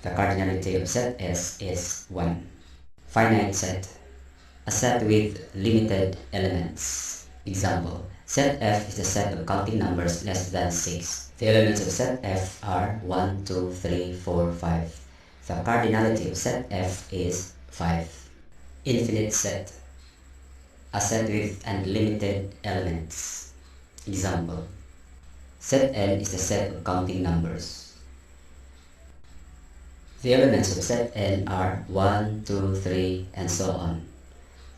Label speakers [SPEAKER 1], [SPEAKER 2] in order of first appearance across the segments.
[SPEAKER 1] The cardinality of set S is 1. Finite set. A set with limited elements. Example, set F is a set of counting numbers less than 6. The elements of set F are 1, 2, 3, 4, 5. The cardinality of set F is 5. Infinite set. A set with unlimited elements. Example, set N is a set of counting numbers. The elements of set N are 1, 2, 3, and so on.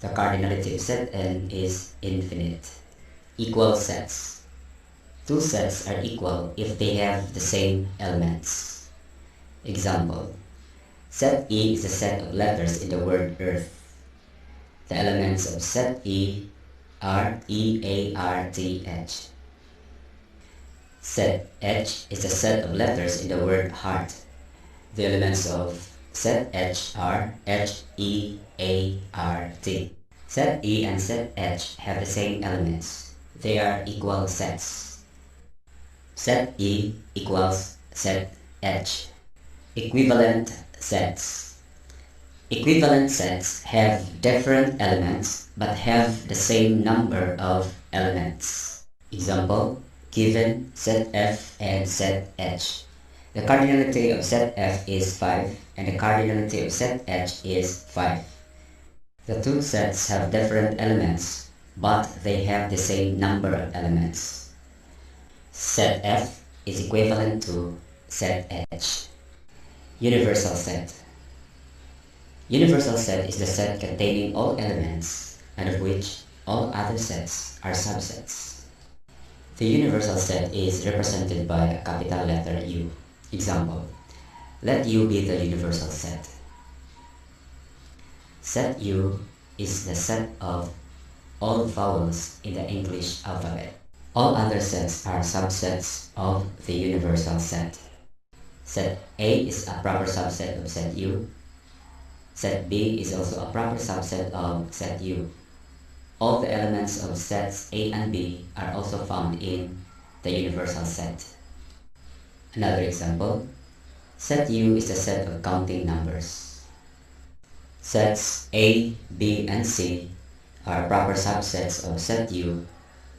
[SPEAKER 1] The cardinality of set N is infinite. Equal sets. Two sets are equal if they have the same elements. Example, set E is a set of letters in the word earth. The elements of set E are EARTH. Set H is a set of letters in the word heart. The elements of set H are HEART. Set E and set H have the same elements. They are equal sets. Set E equals set H. Equivalent sets. Equivalent sets have different elements but have the same number of elements. Example, given set F and set H. The cardinality of set F is 5 and the cardinality of set H is 5. The two sets have different elements, but they have the same number of elements. Set F is equivalent to set H. Universal set. Universal set is the set containing all elements and of which all other sets are subsets. The universal set is represented by a capital letter U. Example, let U be the universal set. Set U is the set of all vowels in the English alphabet. All other sets are subsets of the universal set. Set A is a proper subset of set U. Set B is also a proper subset of set U. All the elements of sets A and B are also found in the universal set. Another example, set U is a set of counting numbers. Sets A, B, and C are proper subsets of set U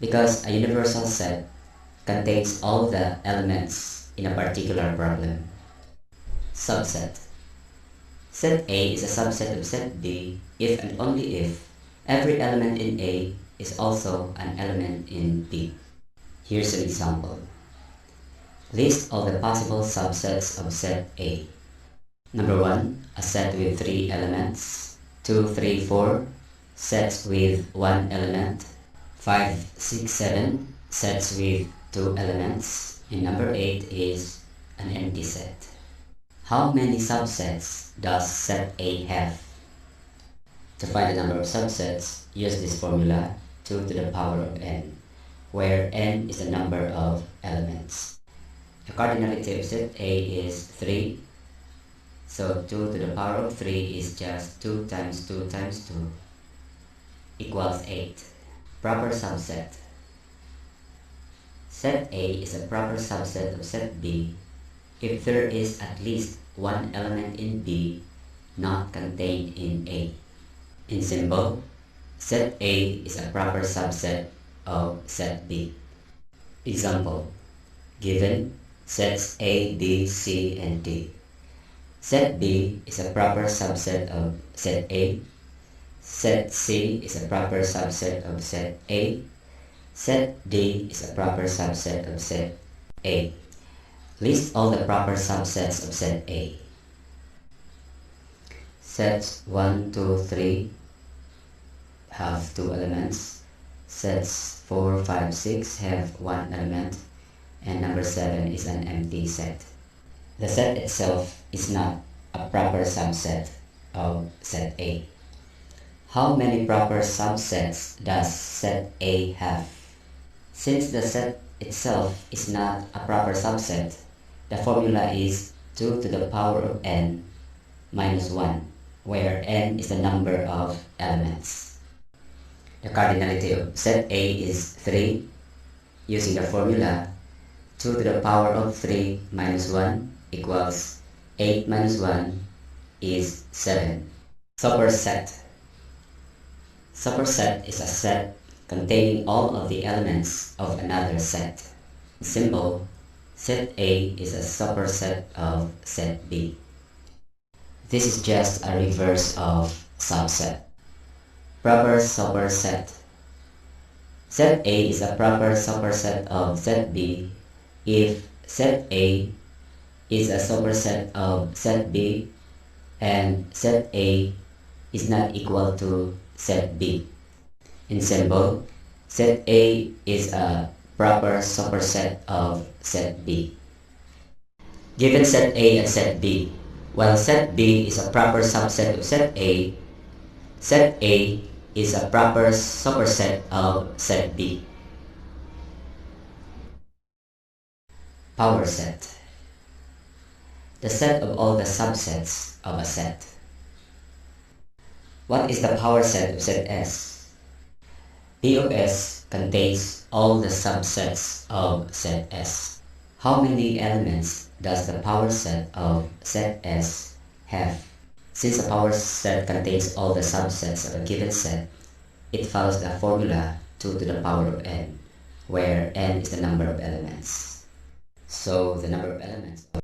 [SPEAKER 1] because a universal set contains all the elements in a particular problem. Subset. Set A is a subset of set B if and only if every element in A is also an element in B. Here's an example. List all the possible subsets of set A. Number 1, a set with 3 elements. 2, 3, 4, sets with 1 element. 5, 6, 7, sets with 2 elements. And number 8 is an empty set. How many subsets does set A have? To find the number of subsets, use this formula 2 to the power of n, where n is the number of elements. The cardinality of set A is 3, so 2 to the power of 3 is just 2 times 2 times 2 equals 8. Proper subset. Set A is a proper subset of set B if there is at least one element in B not contained in A. In symbol, set A is a proper subset of set B. Example, given sets A, B, C, and D. Set B is a proper subset of set A. Set C is a proper subset of set A. Set D is a proper subset of set A. List all the proper subsets of set A. Sets 1, 2, 3 have 2 elements. Sets 4, 5, 6 have 1 element. And number 7 is an empty set. The set itself is not a proper subset of set A. How many proper subsets does set A have? Since the set itself is not a proper subset, the formula is 2 to the power of n minus 1, where n is the number of elements. The cardinality of set A is 3. Using the formula, 2 to the power of 3 minus 1 equals 8 minus 1 is 7. Superset. Superset is a set containing all of the elements of another set. Symbol, set A is a superset of set B. This is just a reverse of subset. Proper superset. Set A is a proper superset of set B if set A is a superset of set B and set A is not equal to set B. In symbol, set A is a proper superset of set B. Given set A and set B, while set B is a proper subset of set A is a proper superset of set B. Power set. The set of all the subsets of a set. What is the power set of set S? P of S contains all the subsets of set S. How many elements does the power set of set S have? Since a power set contains all the subsets of a given set, it follows the formula 2 to the power of n, where n is the number of elements. So the number of elements of